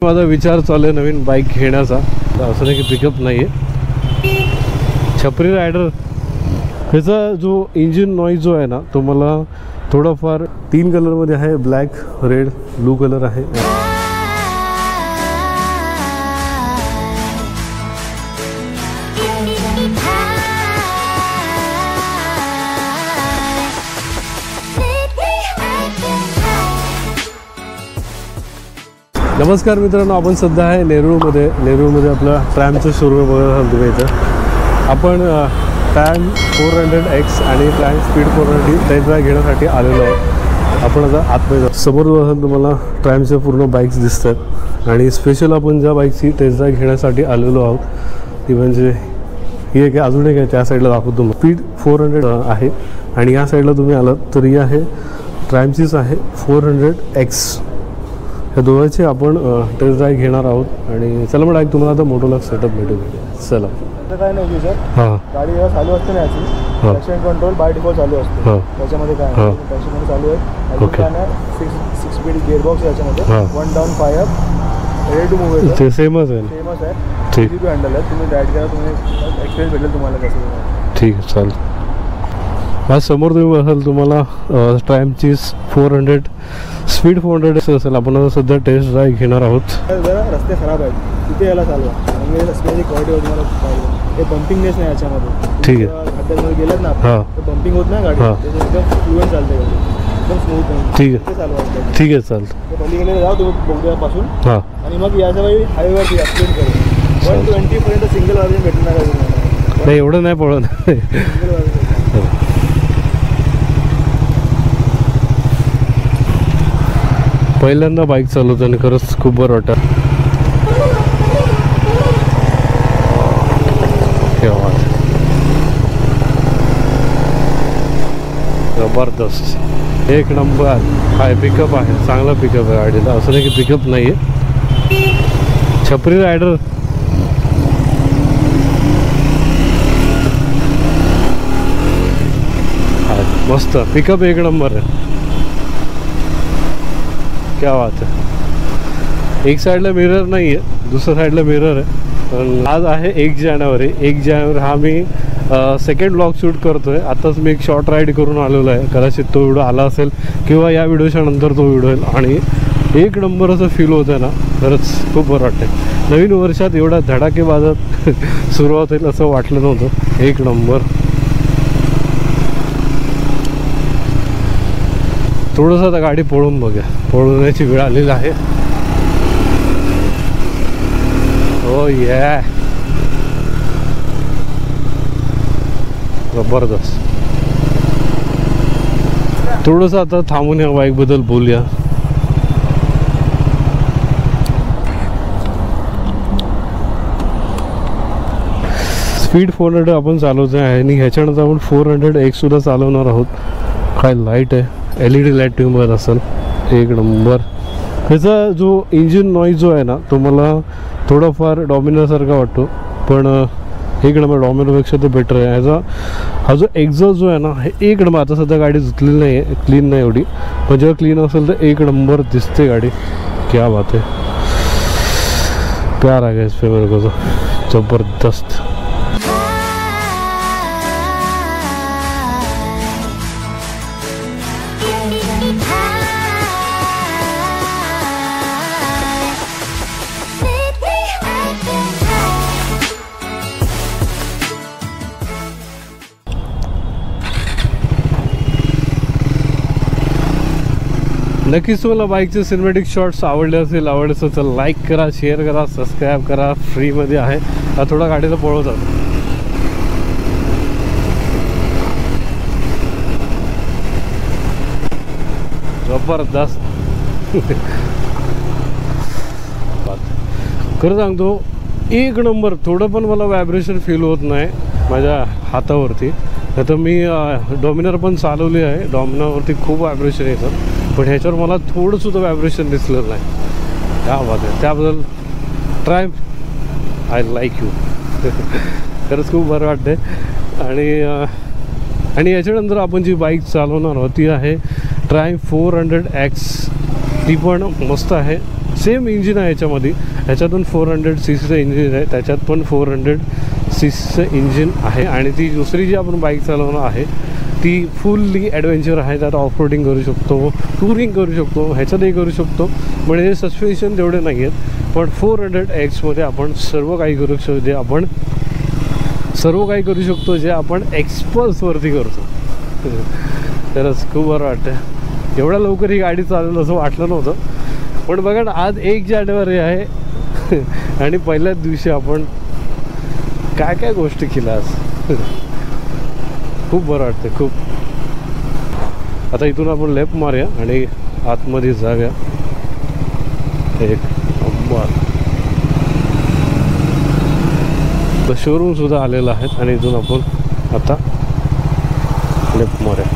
माझा विचार चालू आहे नवीन बाईक घेण्याचा. असं नाही की पिकअप नाही आहे. छपरी रायडर ह्याचा जो इंजिन नॉईज जो आहे ना तो मला थोडाफार 3 कलरमध्ये आहे. ब्लॅक, रेड, ब्लू कलर आहे. नमस्कार मित्रांनो, आपण सध्या आहे नेरूळमध्ये आपला ट्रॅमचं शोरूम बघत आहात तुम्ही. इथं आपण ट्रॅम 400X आणि ट्रॅम स्पीड 400 टेस्ट ड्राईव्ह घेण्यासाठी आलेलो आहोत. आपण आता आतमध्ये जाऊ. समोर बघाल तुम्हाला ट्रॅमच्या पूर्ण बाईक्स दिसतात आणि स्पेशल आपण ज्या बाईकची टेस्ट ड्राईव्ह घेण्यासाठी आलेलो आहोत ती म्हणजे ही एक अजून एक आहे. त्या साईडला दाखवतो तुम्हाला. स्पीड 400 आहे आणि या साईडला तुम्ही आलात तर ही आहे ट्रॅमचीच आहे 400X. या दोघांचे आपण टेस्ट ड्राईव्ह घेणार आहोत. आणि चला मग डायरेक्ट तुम्हाला आता मोटोलॉग सेटअप भेटून चला. काय नाही सर, हां गाडी जेव्हा चालू असते ना याची ट्रॅक्शन कंट्रोल बाय डिफॉल्ट चालू असतो. त्याच्यामध्ये काय ट्रॅक्शनमध्ये चालू आहे. ओके. 6 स्पीड गिअरबॉक्स याच्यामध्ये 1 down 5 up ready to move ते सेमच आहे. फेमस आहे. ठीक इझी टू हँडल आहे. तुम्ही राईड करा, तुम्ही एक्सपिरियन्स भेटेल तुम्हाला कसं. ठीक आहे चालेल. आज समोर तुम्ही बघाल तुम्हाला ट्रॅमची 400 स्पीड 400 असेल. आपण आता सध्या टेस्ट ड्राईव्ह घेणार आहोत. जरा रस्ते खराब आहेत तिथे याला चालवा. म्हणजे रस्त्याची क्वालिटी तुम्हाला पाहिजे. हे बम्पिंगनेस नाही याच्यामध्ये. ठीक आहे. खड्ड्यामध्ये गेलात ना हां तर बम्पिंग होत नाही गाडी. एकदम फ्लुएंट चालते गाडी, एकदम स्मूथ आहे. ठीक आहे. चालवा. ठीक आहे चालतं. तर पलीकडे जाऊ तुम्ही बोगद्यापासून. हां आणि मग याच्या वेळी हायवेवरती एक्सप्लेन करू. 120 पर्यंत सिंगल वर्जन भेटणार आहे तुम्हाला. नाही एवढं नाही पडत. सिंगल वर्जन पहिल्यांदा बाईक चालवताना खरंच खूप बरं वाटतं. जबरदस्त, एक नंबर आहे. पिकअप आहे, चांगला पिकअप आहे गाडीला. असं नाही की पिकअप नाही आहे. छपरी रायडर मस्त पिकअप, एक नंबर आहे. क्या बात आहे. एक साईडला मिरर नाही आहे, दुसऱ्या साईडला मिरर आहे. पण आज आहे 1 जानेवारी. 1 जानेवारी हा मी सेकंड व्लॉग शूट करतो आहे. आताच मी एक शॉर्ट राईड करून आलेलो आहे. कदाचित तो व्हिडिओ आला असेल किंवा या व्हिडिओच्या नंतर तो व्हिडिओ येईल. आणि एक नंबर असं फील होतं आहे ना, खरंच खूप बरं वाटतं. नवीन वर्षात एवढा धडाकेबाजात सुरुवात होईल असं वाटलं नव्हतं. एक नंबर. थोडंसं आता गाडी पळून बघा. पळवण्याची वेळ आलेली आहे. हो या जबरदस्त. थोडंसं आता थांबून या बाईकबद्दल बोलूया. स्पीड 400 आपण चालवतो आहे आणि ह्याच्यानंतर आपण 400X सुद्धा चालवणार आहोत. काय लाईट आहे, LED लाईट तुम्ही बघत असाल. एक नंबर. ह्याचा जो इंजिन नॉईज जो आहे ना तो मला थोडाफार डॉमिनरसारखा वाटतो, पण एक नंबर. डॉमिनरपेक्षा ते बेटर आहे. ह्याचा हा जो एक्झॉस्ट जो आहे ना हे एक नंबर. आता सध्या गाडी धुतलेली नाही आहे, क्लीन नाही एवढी, पण जेव्हा क्लीन असेल तर एक नंबर दिसते गाडी. क्या बात आहे. प्यार आ गया इस पे मेरे को तो. जबरदस्त. नक्कीच तुम्हाला बाईकचे सिनेमॅटिक शॉट्स आवडले असेल तर लाईक करा, शेअर करा, सबस्क्राईब करा. फ्रीमध्ये आहे. हा थोडा गाडीला पळवतात. जबरदस्त. खरं सांगतो एक नंबर. थोडं पण मला व्हायब्रेशन फील होत नाही माझ्या हातावरती. तर मी डॉमिनर पण चालवली आहे. डॉमिनरवरती खूप व्हायब्रेशन येतात, पण ह्याच्यावर मला थोडंसुद्धा व्हायब्रेशन दिसलेलं नाही. त्या बात आहे. त्याबद्दल ट्राय आय लाईक यू. खरंच खूप बरं वाटते. आणि याच्यानंतर आपण जी बाईक चालवणार आहोत ती आहे ट्रायम्फ 400X. ती पण मस्त आहे. सेम इंजिन आहे याच्यामध्ये. ह्याच्यातून 400cc इंजिन आहे, त्याच्यात पण 400cc इंजिन आहे. आणि ती दुसरी जी आपण बाईक चालवणं आहे ती फुल्ली ॲडव्हेंचर आहे. त्यात ऑफ रोडिंग करू शकतो, टुरिंग करू शकतो, ह्याच्यातही करू शकतो. म्हणजे सस्पेन्शन तेवढे नाही आहेत, पण 400X आपण सर्व काही करू शकतो, जे आपण एक्सपल्सवरती करतो. तरच खूप बरं वाटतं. एवढ्या लवकर ही गाडी चालवलं असं वाटलं नव्हतं. पण बघा ना, आज 1 जानेवारी आहे आणि पहिल्याच दिवशी आपण काय काय गोष्टी केल्या आज. खूप बरं वाटतं खूप. आता इथून आपण लेफ्ट मारूया आणि आतमध्ये जाऊया. एक शोरूम सुद्धा आलेलं आहे आणि इथून आपण आता लेफ्ट मारूया.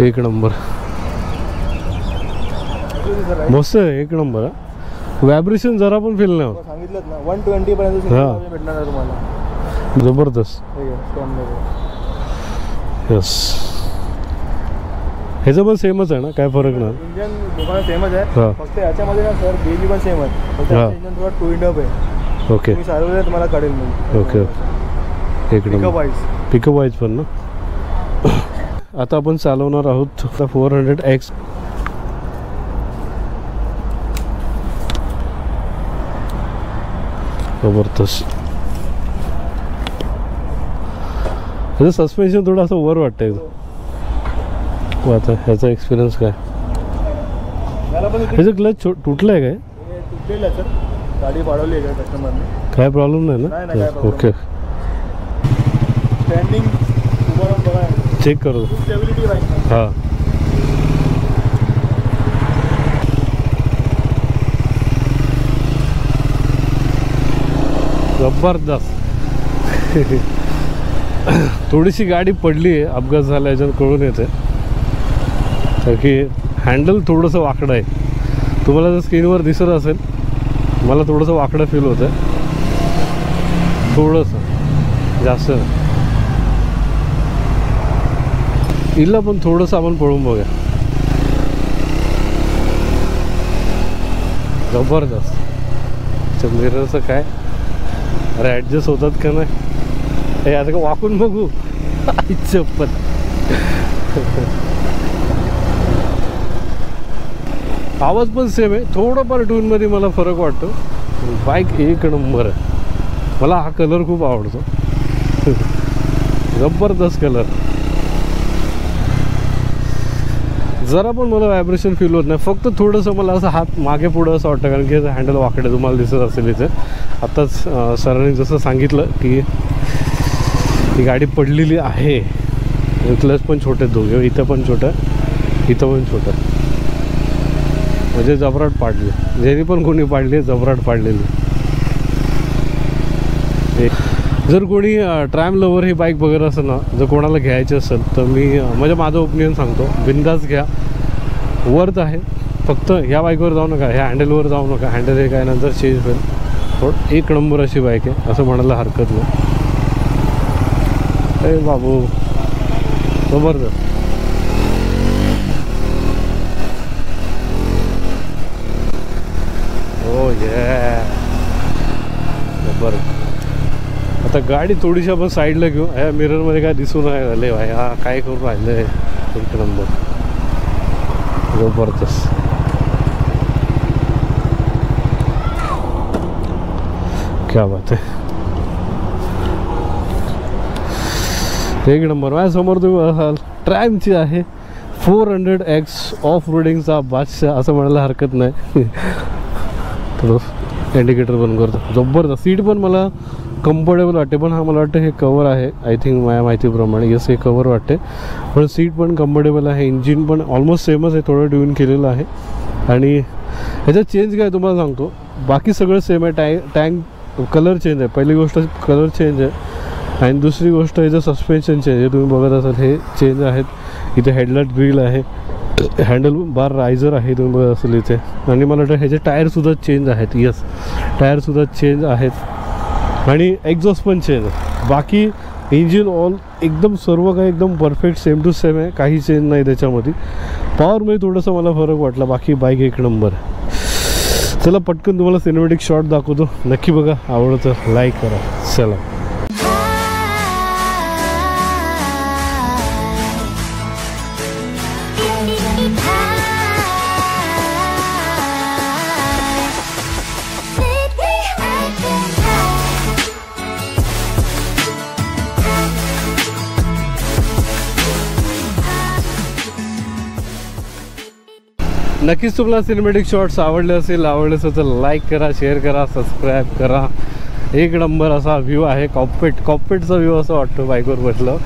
एक नंबर मस्त आहे, एक नंबर. व्हायब्रेशन जरा पण फील नाही होत. सांगितलं ना 120 पर्यंत भेटणार आहे तुम्हाला. जबरदस्त. यस, ह्याचं पण सेमच आहे ना, काय फरक नाही. इंजन दोघांना सेमच आहे, फक्त याच्यामध्ये ना सर बेबी पण सेम आहे, फक्त इंजन थोडा टू अप आहे. ओके, मी सारवलं तुम्हाला कळेल मग. ओके, एक नंबर. पिकअप वाईज पण ना. आता आपण चालवणार आहोत 400X. जबरदस्त. ह्याचं सस्पेन्शन थोडं असं वर वाटतं एकदम. आता ह्याचा एक्सपिरियन्स काय? ह्याचं क्लच तुटलं आहे काय? तुटलेलं आहे सर, गाडी पाडवली आहे का कस्टमरने? काय प्रॉब्लेम नाही ना? ओके, स्टँडिंग उभं बघा, चेक करू. स्टेबिलिटी राहील. हां, जबरदस्त. थोडीशी गाडी पडली आहे, अपघात झाला याच्यानं कळून येते. कारण की हँडल थोडंसं वाकडं आहे. तुम्हाला जर स्क्रीनवर दिसत असेल, मला थोडंसं वाकडं फील होतं आहे, थोडंसं, जास्त नाही. हिला पण थोडंसं आपण पळून बघा. जबरदस्त. मिररचं काय, अरे ॲडजस्ट होतात का नाही? हे आता का वाकून बघू. चप्पल. आवाज पण सेम आहे, थोडंफार ट्यूनमध्ये मला फरक वाटतो. बाईक एक नंबर आहे. मला हा कलर खूप आवडतो. जबरदस्त कलर. जरा पण मला व्हायब्रेशन फील होत नाही, फक्त थोडंसं मला असं हात मागे पुढं असं वाटतं, कारण की हँडल वाकडे तुम्हाला दिसत असेल इथे. आत्ताच सरांनी जसं सांगितलं की ही गाडी पडलेली आहे. क्लच पण छोटे दोघे, इथं पण छोटं, इथं पण छोटं. म्हणजे जबराट पाडली, ज्यांनी पण कोणी पाडली जबराट पाडलेली. जर कोणी ट्रॅम लवर ही बाईक बघत असेल ना, जर कोणाला घ्यायची असेल तर मी म्हणजे माझं ओपिनियन सांगतो, बिंदास घ्या. वर्थ आहे. फक्त ह्या बाईकवर जाऊ नका, ह्या हँडलवर जाऊ नका. हँडल हे काय नंतर चेंज होईल. थोडं एक नंबर अशी बाईक आहे असं म्हणायला हरकत नाही. ए बाबू, जबरदस्त. हो ये, जबरदस्त. आता गाडी थोडीशी आपण साईडला घेऊ. ह्या मिररमध्ये काय दिसून नाही राहिले भाई, हा काय करून राहिलं आहे. एक नंबर, जबरदस्त. क्या बात आहे, एक नंबर. माझ्यासमोर तुम्ही असाल ट्रॅमची आहे 400X ऑफ रोडिंगचा बादशाह असं म्हणायला हरकत नाही. इंडिकेटर बंद करतो. जबरदस्त. सीट पण मला कम्फर्टेबल वाटते, पण हा मला वाटतं हे कवर आहे आय थिंक माझ्या माहितीप्रमाणे. येस, हे कवर वाटते, पण सीट पण कम्फर्टेबल आहे. इंजिन पण ऑलमोस्ट सेमच आहे, थोडं ट्यून केलेलं आहे. आणि ह्याच्यात चेंज काय तुम्हाला सांगतो, बाकी सगळं सेम आहे. टँक कलर चेंज आहे, पहिली गोष्ट कलर चेंज आहे. आणि दुसरी गोष्ट याचं सस्पेन्शन चेंज आहे, तुम्ही बघत असाल हे चेंज आहेत. इथे हेडलाईट ग्रिल आहे हँडल बार रायझर आहे तुम्ही बघत असेल इथे. आणि मला वाटतं ह्याचे टायरसुद्धा चेंज आहेत. येस, टायरसुद्धा चेंज आहेत आणि एक्झॉस्ट पण चेंज आहे. बाकी इंजिन ऑल एकदम सर्व काही एकदम परफेक्ट सेम टू सेम आहे, काही चेंज नाही त्याच्यामध्ये. पॉवरमध्ये थोडंसं मला फरक वाटला, बाकी बाईक एक नंबर आहे. चला पटकन तुम्हाला सिनेमॅटिक शॉट दाखवतो, नक्की बघा. आवडलं तर लाईक करा. चला. नक्कीच तुम्हाला सिनेमॅटिक शॉट्स आवडले असेल तर लाईक करा, शेअर करा, सबस्क्राईब करा. एक नंबर असा व्ह्यू आहे. कॉकपिटचा व्ह्यू असं वाटतो बाईकवर बसलं.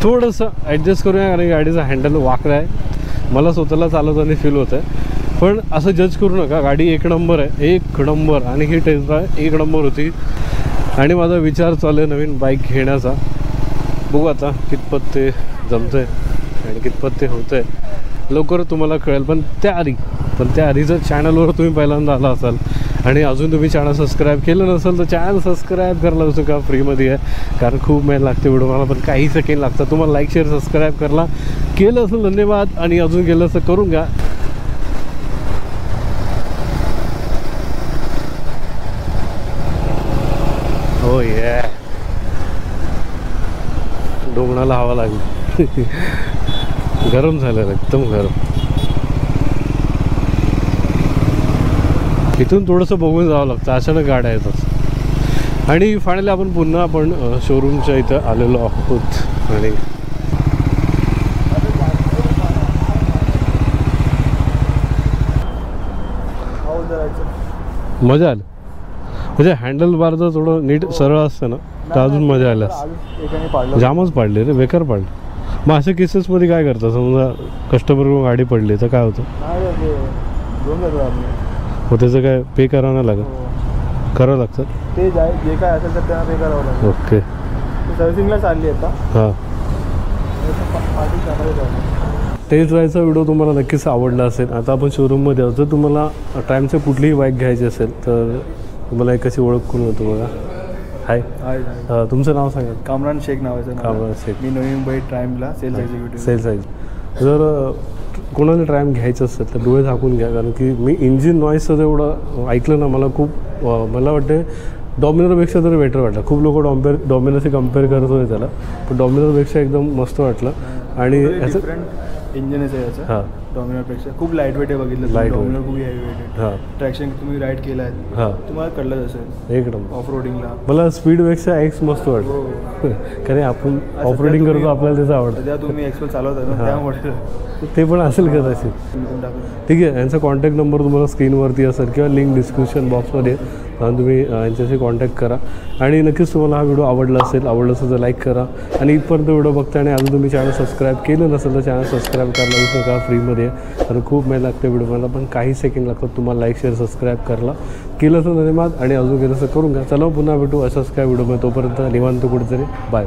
थोडंसं ॲडजस्ट करूया कारण गाडीचा हँडल वाकडा आहे, मला स्वतःला चालवताना फील होतं आहे. पण असं जज करू नका, गाडी एक नंबर आहे, एक नंबर. आणि ही टेस्ट ड्राईव्ह एक नंबर होती आणि माझा विचार चालू आहे नवीन बाईक घेण्याचा. बघू आता कितपत ते जमतं आहे आणि कितपत ते होतं आहे, लवकर तुम्हाला कळेल. पण त्याआधी जर चॅनलवर तुम्ही पहिल्यांदा आला असाल आणि अजून तुम्ही चॅनल सबस्क्राईब केलं नसेल तर चॅनल सबस्क्राईब करायला असं का फ्रीमध्ये आहे, कारण खूप मेहनत लागते व्हिडिओ मला, पण काही सेकंड लागतात. तुम्हाला लाईक शेअर सबस्क्राईब केलं असेल धन्यवाद, आणि अजून केलं असं करून घ्या. हो ये डोंगणाला हवा लागली. गरम झालं, एकदम गरम. इथून थोडंसं बघून जावं लागतं, अचानक गाड्या येतात. आणि फायनली आपण शोरूमच्या इथं आलेलो आहोत. आणि मजा आली, म्हणजे हँडल बार जर थोडं नीट सरळ असतं ना तर अजून मजा आली असते. जामच पाडले रे, बेकार पाडले. मग अशा केसेसमध्ये काय करता, समजा कस्टमर गाडी पडली तर काय होतं? मग त्याचं काय पे करावं नाही लागत? करावं लागतं ते जे काय असेल तर त्यांना पे करावं लागतं. ओके. सर्व्हिसिंगला चालली आता. हां, टेस्ट ड्राईव्हचा व्हिडिओ तुम्हाला नक्कीच आवडला असेल. आता आपण शोरूममध्ये आहोत. जर तुम्हाला टाईमचं कुठलीही बाईक घ्यायची असेल तर तुम्हाला एक कशी ओळख करून होतो बघा. हाय, तुमचं नाव सांगा. कामरान शेख नावाचं. कामरान शेख. मी Navi Mumbai ट्राईमला cells executive. Cells. जर कोणाला ट्राईम घ्यायचं असेल तर डोळे झाकून घ्या, कारण की मी इंजिन नॉईजचं जेवढं ऐकलं ना, मला वाटते डॉमिनरपेक्षा तरी बेटर वाटलं. खूप लोक डॉमिनरशी कम्पेअर करत होते त्याला, पण डॉमिनरपेक्षा एकदम मस्त वाटलं. आणि ह्याचं इंजिनच आहे याचं. हां, डॉमिनरपेक्षा खूप लाईट वेट आहे. बघितलं डॉमिनर खूप हेवी वेट आहे. हां, ट्रॅक्शन तुम्ही राईड केला आहे. हां, तुम्हाला कळलंच असेल. एक नंबर. ऑफ रोडिंगला मला स्पीडपेक्षा एक्स मस्त वाटतं. कारण आपण ऑफ रोडिंग करतो, आपल्याला त्याचं आवडतं. त्या तुम्ही एक्सपेल चालवता ना, त्यामुळे ते पण असेल कदाचित. ठीक आहे, यांचा कॉन्टॅक्ट नंबर तुम्हाला स्क्रीनवरती असेल किंवा लिंक डिस्क्रिप्शन बॉक्समध्ये, तुम्ही यांच्याशी कॉन्टॅक्ट करा. आणि नक्कीच तुम्हाला हा व्हिडिओ आवडला असेल तर लाईक करा. आणि इथपर्यंत व्हिडिओ बघता आणि अजून तुम्ही चॅनल सबस्क्राईब केलं नसेल तर चॅनल सबस्क्राईब करायला विसरू नका. फ्रीमध्ये आहे, कारण खूप मेहनत लागते व्हिडिओ पण काही सेकंड लागतात तुम्हाला लाईक शेअर सबस्क्राईब करायला. केलं असं धन्यवाद, आणि अजून केलं असं करून घ्या. चला पुन्हा भेटू अशाच काय व्हिडिओमध्ये. तोपर्यंत निवांत कुठेतरी. बाय.